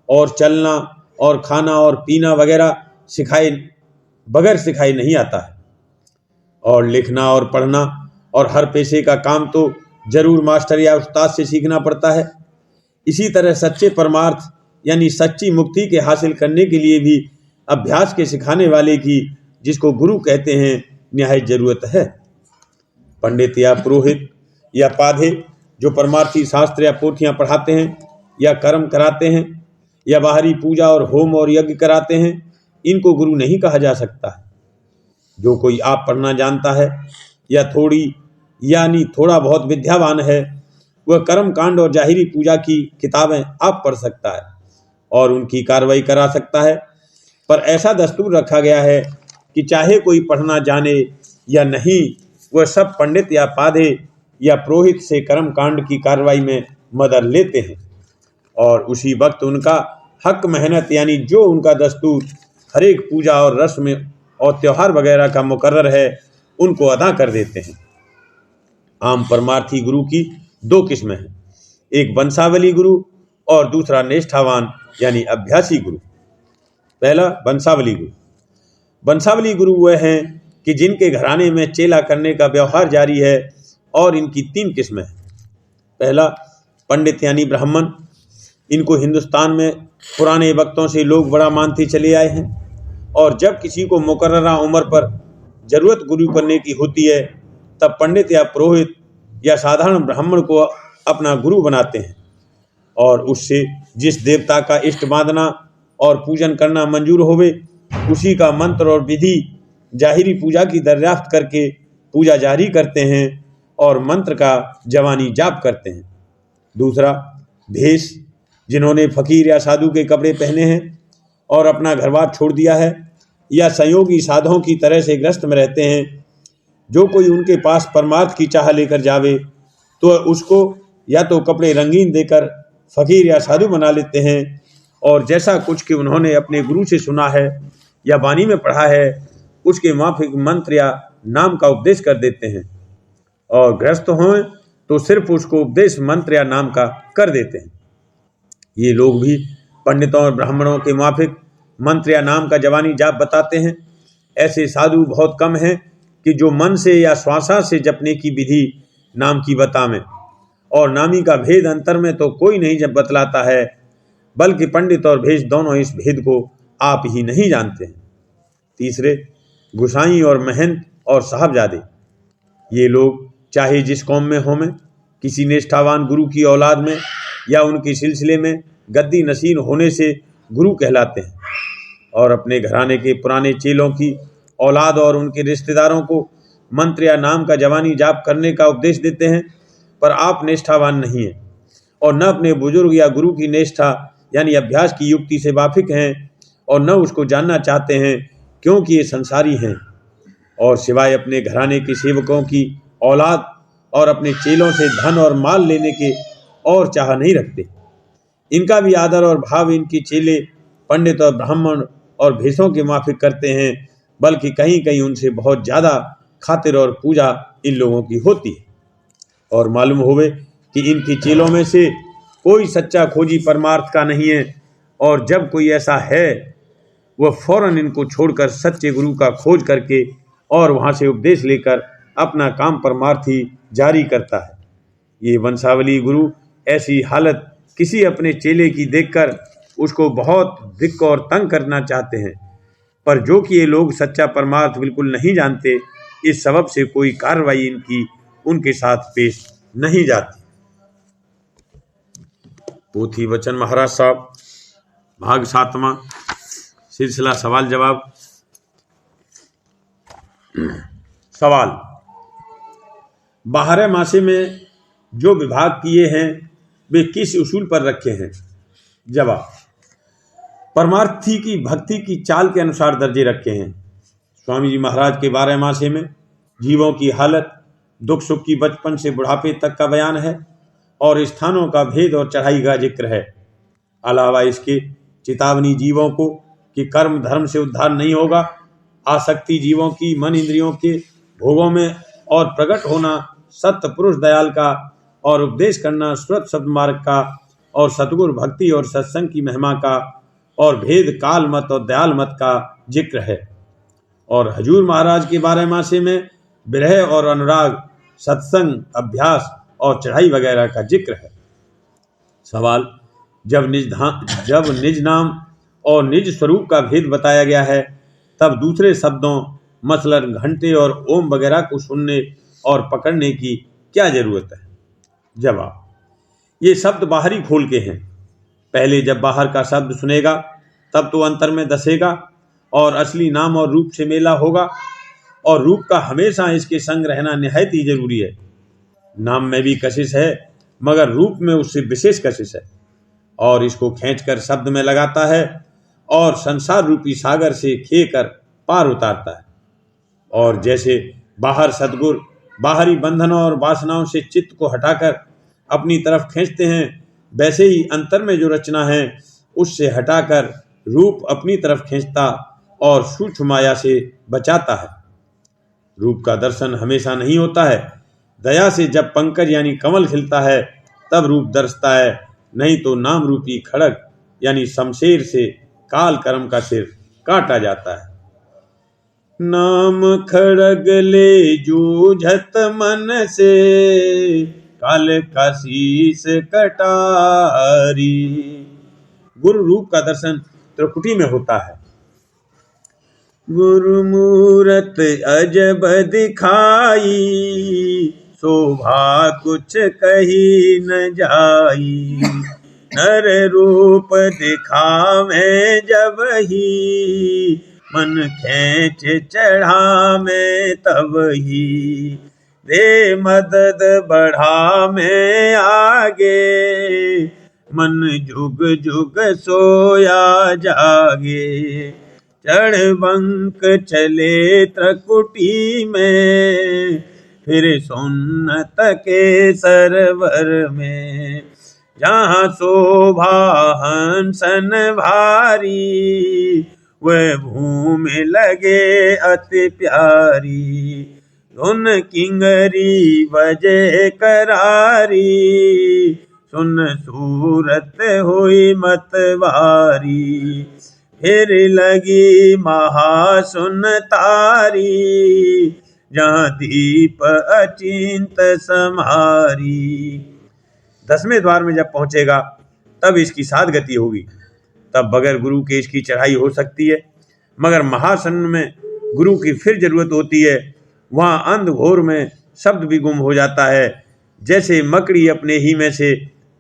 और चलना और खाना और पीना वगैरह बगैर सिखाए नहीं आता है और लिखना और पढ़ना और हर पेशे का काम तो जरूर मास्टर या उस्ताद से सीखना पड़ता है। इसी तरह सच्चे परमार्थ यानी सच्ची मुक्ति के हासिल करने के लिए भी अभ्यास के सिखाने वाले की, जिसको गुरु कहते हैं, निहायत जरूरत है। पंडित या पुरोहित या पाधे जो परमार्थी शास्त्र या पोथियां पढ़ाते हैं या कर्म कराते हैं या बाहरी पूजा और होम और यज्ञ कराते हैं, इनको गुरु नहीं कहा जा सकता है। जो कोई आप पढ़ना जानता है या थोड़ा बहुत विद्यावान है, वह कर्म कांड और जाहिरी पूजा की किताबें आप पढ़ सकता है और उनकी कार्रवाई करा सकता है। पर ऐसा दस्तूर रखा गया है कि चाहे कोई पढ़ना जाने या नहीं, वह सब पंडित या पाधे या पुरोहित से कर्म कांड की कार्रवाई में मदद लेते हैं और उसी वक्त उनका हक मेहनत यानी जो उनका दस्तूर हर एक पूजा और रस्म और त्यौहार वगैरह का मुकर्रर है, उनको अदा कर देते हैं। आम परमार्थी गुरु की दो किस्में हैं, एक वंशावली गुरु और दूसरा निष्ठावान यानी अभ्यासी गुरु। पहला वंशावली गुरु। वंशावली गुरु वह हैं कि जिनके घराने में चेला करने का व्यवहार जारी है और इनकी तीन किस्में हैं। पहला पंडित यानी ब्राह्मण। इनको हिंदुस्तान में पुराने वक्तों से लोग बड़ा मानते चले आए हैं और जब किसी को मुकर्ररा उम्र पर जरूरत गुरु करने की होती है, तब पंडित या पुरोहित या साधारण ब्राह्मण को अपना गुरु बनाते हैं और उससे जिस देवता का इष्ट बांधना और पूजन करना मंजूर होवे, उसी का मंत्र और विधि जाहिरी पूजा की दरियाफ्त करके पूजा जारी करते हैं और मंत्र का जवानी जाप करते हैं। दूसरा भेष। जिन्होंने फकीर या साधु के कपड़े पहने हैं और अपना घरबार छोड़ दिया है या संयोगी साधुओं की तरह से ग्रस्त में रहते हैं, जो कोई उनके पास परमार्थ की चाह लेकर जावे तो उसको या तो कपड़े रंगीन देकर फकीर या साधु बना लेते हैं और जैसा कुछ कि उन्होंने अपने गुरु से सुना है या वाणी में पढ़ा है, उसके माफिक मंत्र या नाम का उपदेश कर देते हैं और ग्रस्त हों तो सिर्फ उसको उपदेश मंत्र या नाम का कर देते हैं। ये लोग भी पंडितों और ब्राह्मणों के माफिक मंत्र या नाम का जवानी जाप बताते हैं। ऐसे साधु बहुत कम हैं कि जो मन से या श्वासा से जपने की विधि नाम की बतावें, और नामी का भेद अंतर में तो कोई नहीं जब बतलाता है, बल्कि पंडित और भेष दोनों इस भेद को आप ही नहीं जानते हैं। तीसरे गुसाई और महंत और साहबजादे। ये लोग चाहे जिस कौम में हों, किसी निष्ठावान गुरु की औलाद में या उनके सिलसिले में गद्दी नसीन होने से गुरु कहलाते हैं और अपने घराने के पुराने चेलों की औलाद और उनके रिश्तेदारों को मंत्र या नाम का जवानी जाप करने का उपदेश देते हैं। पर आप निष्ठावान नहीं हैं और न अपने बुजुर्ग या गुरु की निष्ठा यानी अभ्यास की युक्ति से वाकिफ हैं और न उसको जानना चाहते हैं, क्योंकि ये संसारी हैं और सिवाय अपने घराने के सेवकों की औलाद और अपने चेलों से धन और माल लेने के और चाह नहीं रखते। इनका भी आदर और भाव इनके चेले पंडित और ब्राह्मण और भेषों के माफिक करते हैं, बल्कि कहीं कहीं उनसे बहुत ज़्यादा खातिर और पूजा इन लोगों की होती है। और मालूम होवे कि इनके चेलों में से कोई सच्चा खोजी परमार्थ का नहीं है और जब कोई ऐसा है, वह फौरन इनको छोड़कर सच्चे गुरु का खोज करके और वहाँ से उपदेश लेकर अपना काम परमार्थी जारी करता है। ये वंशावली गुरु ऐसी हालत किसी अपने चेले की देखकर उसको बहुत धिक्क और तंग करना चाहते हैं, पर जो कि ये लोग सच्चा परमार्थ बिल्कुल नहीं जानते, इस सबब से कोई कार्रवाई इनकी उनके साथ पेश नहीं जाती। पोथी वचन महाराज साहब, भाग 7वां, सिलसिला सवाल जवाब। सवाल: 12 मासे में जो विभाग किए हैं वे किस उसूल पर रखे हैं? जवाब: परमार्थी की भक्ति की चाल के अनुसार दर्जे रखे हैं। स्वामी जी महाराज के 12 मासे में जीवों की हालत, दुख सुख की बचपन से बुढ़ापे तक का बयान है और स्थानों का भेद और चढ़ाई का जिक्र है। अलावा इसके चेतावनी जीवों को कि कर्म धर्म से उद्धार नहीं होगा, आसक्ति जीवों की मन इंद्रियों के भोगों में और प्रकट होना सत्य पुरुष दयाल का और उपदेश करना श्रुत शब्द मार्ग का और सतगुरु भक्ति और सत्संग की महिमा का और भेद काल मत और दयाल मत का जिक्र है। और हजूर महाराज के 12 मासे में विरह और अनुराग, सत्संग, अभ्यास और चढ़ाई वगैरह का जिक्र है। सवाल, जब निज नाम और निज स्वरूप का भेद बताया गया है, तब दूसरे शब्दों मसलन घंटे और ओम वगैरह को सुनने और पकड़ने की क्या जरूरत है? जवाब, ये शब्द बाहरी खोल के हैं। पहले जब बाहर का शब्द सुनेगा तब तो अंतर में धसेगा और असली नाम और रूप से मेला होगा, और रूप का हमेशा इसके संग रहना निहायत ही जरूरी है। नाम में भी कशिश है, मगर रूप में उससे विशेष कशिश है, और इसको खींचकर शब्द में लगाता है और संसार रूपी सागर से खेकर पार उतारता है। और जैसे बाहर सद्गुर बाहरी बंधनों और वासनाओं से चित्त को हटाकर अपनी तरफ खींचते हैं, वैसे ही अंतर में जो रचना है उससे हटाकर रूप अपनी तरफ खींचता और सूक्ष्म माया से बचाता है। रूप का दर्शन हमेशा नहीं होता है। दया से जब पंकज यानी कमल खिलता है तब रूप दर्शता है, नहीं तो नाम रूपी खड़ग यानी शमशेर से काल कर्म का सिर काटा जाता है। नाम खड़ग ले जूझत मन से, काल का शीस कटारी। गुरु रूप का दर्शन त्रिपुटी में होता है। गुरु मूरत अजब दिखाई, शोभा कुछ कही न जाई। नर रूप दिखावे जब ही, मन खेच चढ़ा में तब ही। दे मदद बढ़ा में आगे, मन जुग जुग सोया जागे। चढ़ बंक चले त्रिकुटी में, फिर सुन्नत के सरवर में। जहाँ शोभा हंसन भारी, वह भूमि लगे अति प्यारी। धुन किंगरी बजे करारी, सुन सूरत हुई मतवारी। फिर लगी महासुन तारी, जहाँ दीप अचिंत समारी। 10वें द्वार में जब पहुंचेगा तब इसकी साध गति होगी, तब बगैर गुरु के इसकी चढ़ाई हो सकती है। मगर महासन में गुरु की फिर जरूरत होती है। वहाँ अंधघोर में शब्द भी गुम हो जाता है। जैसे मकड़ी अपने ही में से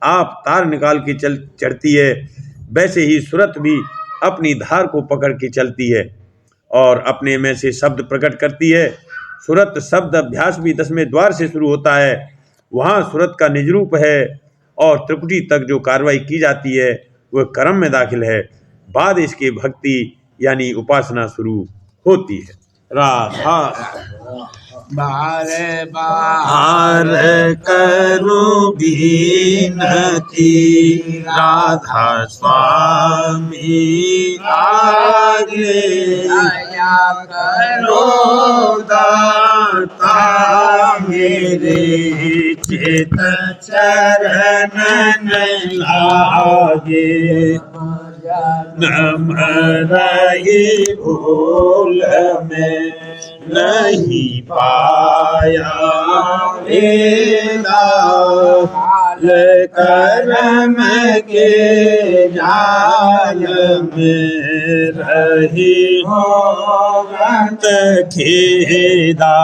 आप तार निकाल के चढ़ती है, वैसे ही सुरत भी अपनी धार को पकड़ के चलती है और अपने में से शब्द प्रकट करती है। सुरत शब्द अभ्यास भी 10वें द्वार से शुरू होता है। वहाँ सुरत का निज रूप है और त्रिपुटी तक जो कार्रवाई की जाती है वह कर्म में दाखिल है। बाद इसके भक्ति यानी उपासना शुरू होती है। राधा बारे हार करूं बीनती, राधा स्वामी आगे। दया करो दाता मेरे, चित चरण लागे। नम रही भूल में नहीं पाया वेदा, कर्म के जाल में रही होत खेदा।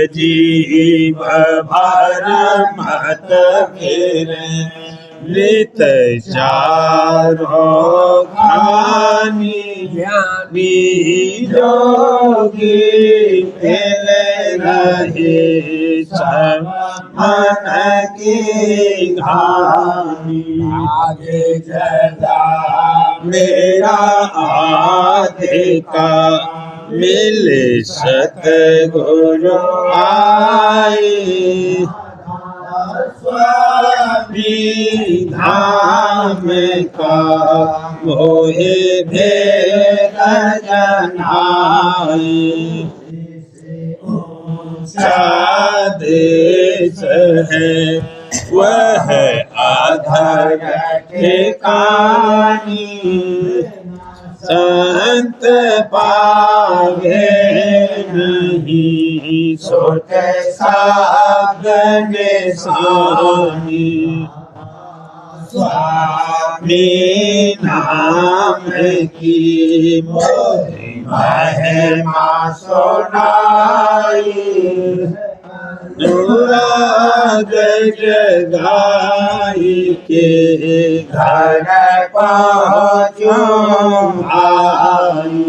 जीव भर मत फिरे, नित चारो खानी। ज्ञानी जोगी फिर रहे, सब मन की घानी। आगे जगा मेरा आधे का, मिल सतगुरु आए। स्वामी धाम का मोहे भेद जनाए। ऊंचा देश है वह आधार ठिकानी, संत पावे नहीं सोच सागर स्वामी स्वामी नाम की मोहि महिमा सुनाई अनुराग जगाई के घर पहुँचो आई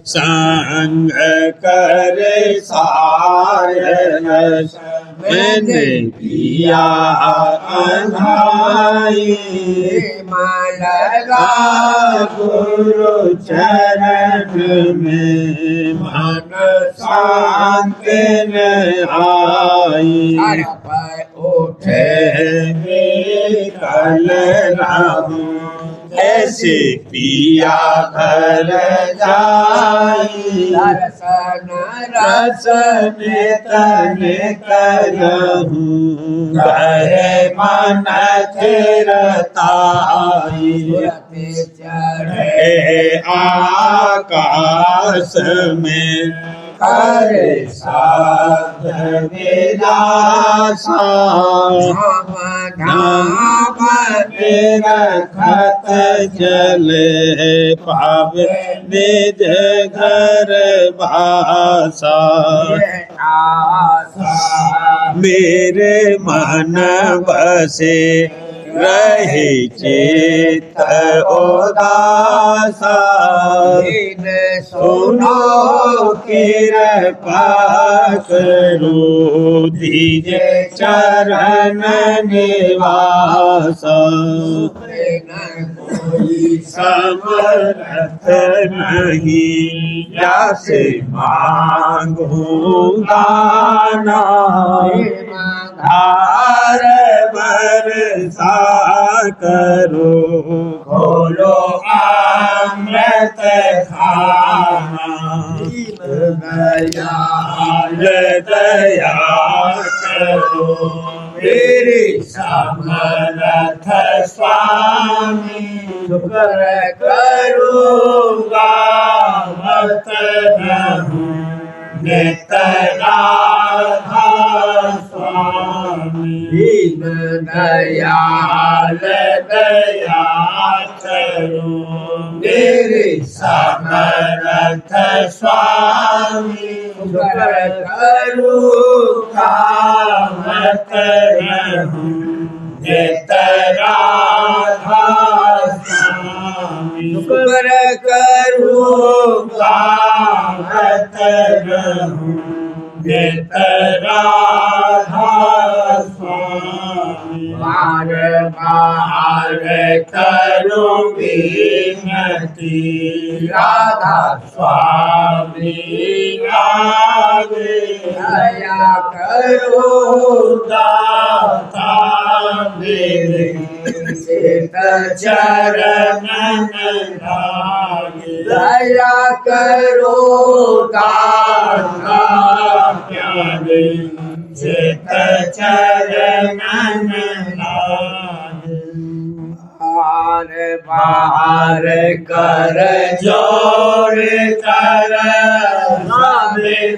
संग कर सारन मैंने पिया अनाई मालगा गुरु चरण में मन शांति न आई पर उठे कल राहू ऐसे पिया घर जाई दर्शन रसन तन करहूँ गहे मन थिरताई चढ़े आकाश में कर साध विलासा रखत चले पावे निज घर भाषा मेरे मन बसे रहे चित उदासा सुनो कृपा करो दीजे चरण निवासा समर्थ नहीं जैसे मांगूंगा ना धार बरसा करो खोलो अमृत खाना दया करो मेरे समर्थ स्वामी शुक्र करूँगा मत रहूँ नित राधा स्वामी दयाल दया करो मेरे समर्थ स्वामी शुक्र करूँगा मत रहूँ नित राधा स्वामी शुक्र करूँगा मत रहूँ नित राधा स्वामी बार बार करूँ विनती राधा स्वामी आगे दया करो दाता मेरे चित चरण लागे दया करो दाता प्यारे चित चरण लागे बार बार कर जोड़ कर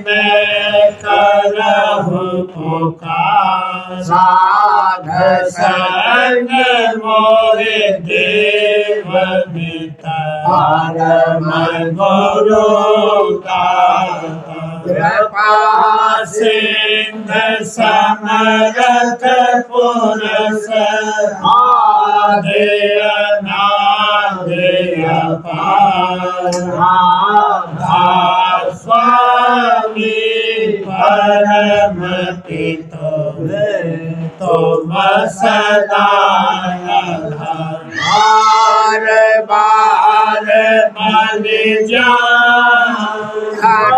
में करहूँ पुकार साध संग मोरे देव परम गुरु का कृपा सिंध समरथ पुरुष आदेय नादेय पार स्वामी परम पितो तुम सदा बार बार मन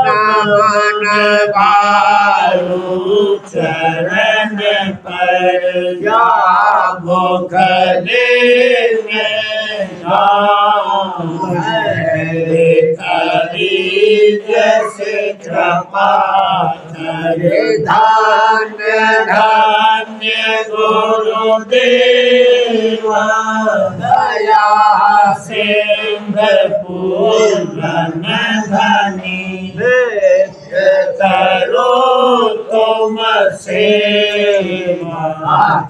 मन बारू चरण पर या भोग जैसे कृपा करे धान्य धान्य गुरुदेव दया सिंध पूर्ण धनी नित्य करो तुम सेवा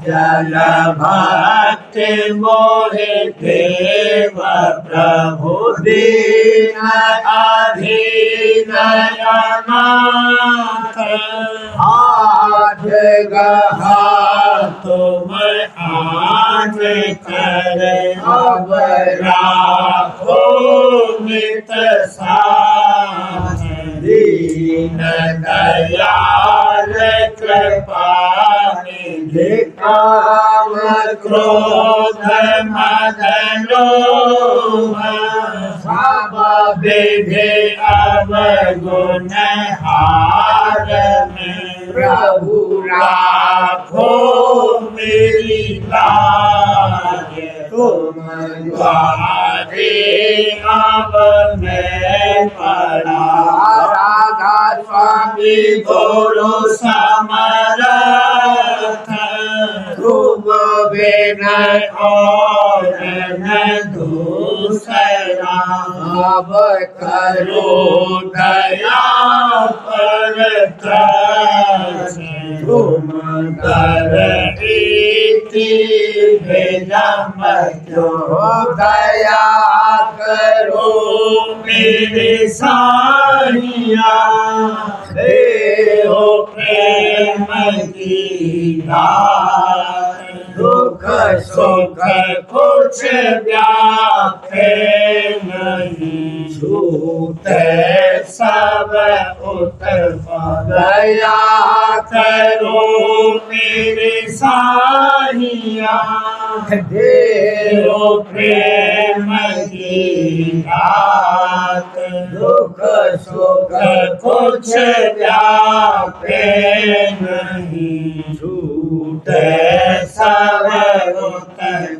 जल भक्ति मोहि देव प्रभु दीन अधीन अनाथ आज गहा तुम आज कर अब राखो नित साथ दीन दयाल कृपा निधि काम क्रोध मद लोभ सब विधि अवगुण हार में प्रभु राखो मेरी लाज तुम द्वारे अब मैं पड़ा राधा स्वामी बोलो समरथ तुम बिना और न दूसरा अब करो दया पर त्रस तुम कर भेजम जो दया करो मेरे साहिया हे हो प्रेम की रात दुख सुख कुछ व्याखे नहीं छूटे सब उत्पन्न दया करो मेरे साहिया देव प्रेम की रात दुख सुख कुछ व्यापे नहीं छूटे सब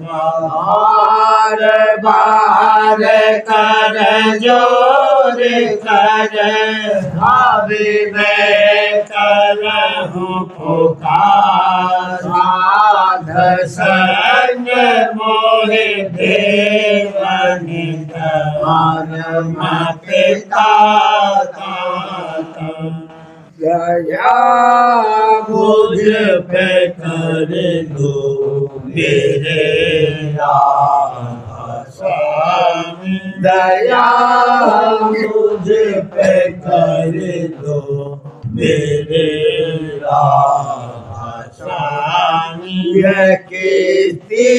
बार बार कर जोर कर भावी में करहूँ पुकार साध संग मोहि देवनि पिता दया मुझ पे कर दो मेरे राधा स्वामी दया मुझ पे कर दो मेरे राधा स्वामी यह कीर्ति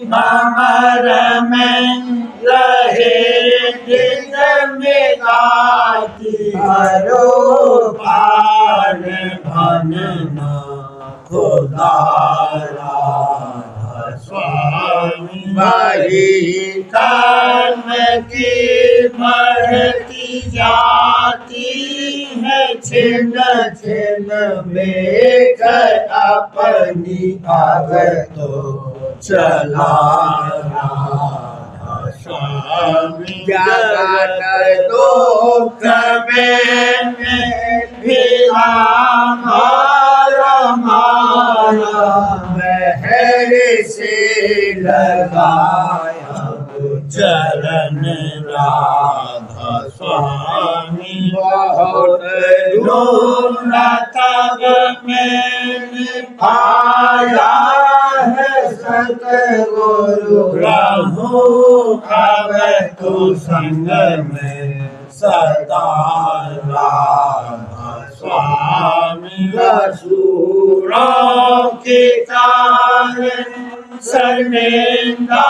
भंवर में रहे दिन में गाती हरो पार भनना खुदा राधा स्वामी वही कर्म की बढ़ती जाती है छिन छिन में कर अपनी आदत तो चला स्वामी जगत दुख में फिरा मारा मारा महर से लगाया चरण राधा स्वामी बहुत ढूंढा तब मैंने पाया है सतगुरु रहूं अब तू संग में सदा राधा स्वामी असुरों के कारण शर्मिंदा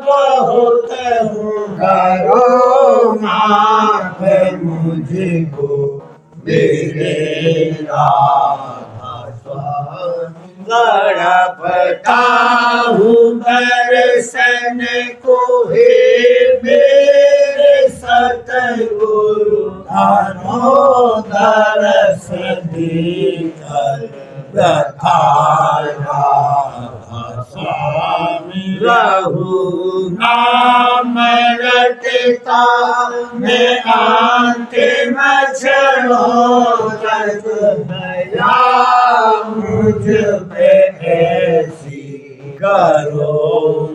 बहुत हूँ करो माफ मुझको मेरे राधा स्वामी गणपता हूँ दर्शन को हे मेरे सतगुरु धनो दरस देकर रखा राधा स्वामी रहु नाम रटता मैं अंतिम क्षणों तक दया मुझ पे ऐसी करो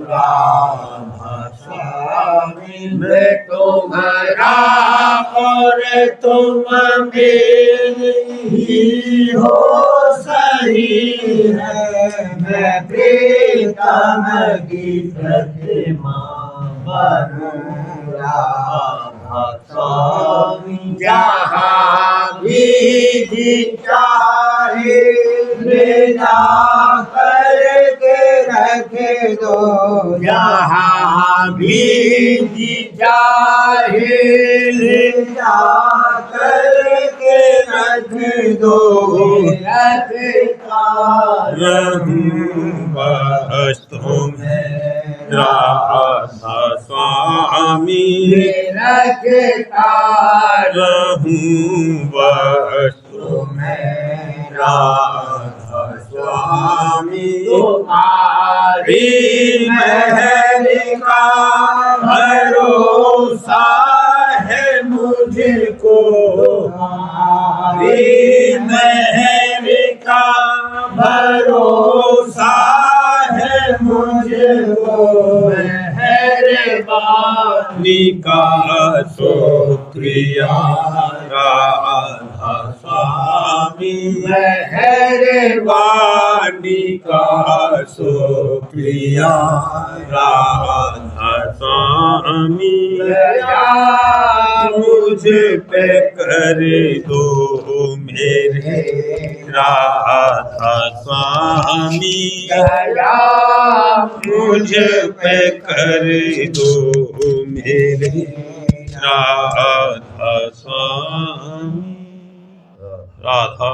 राधा स्वामी मैं तुम्हारा और तुम मेरी हो सही है। मैं प्रीतम की प्रतिमा बनूंगा स्वामी। जहाँ भी जी चाहे मेरा करके रखे दो। जहाँ भी जी चाहे मेरा करके रख दो। रखता रहूंगा तुम्हें राधा स्वामी। रखता रहूंगा तुम्हें राधा स्वामी। तुम्हारी महल का भरोसा है मुझको। महल का भरोसा है मुझको। मेहरबानी का शुक्रिया राधा स्वामी। मेहरबानी का शुक्रिया राधा स्वामी। मुझ पे कर दो मेरे राधा स्वामी। मुझ पे कर दो मेरे राधा स्वामी। राधा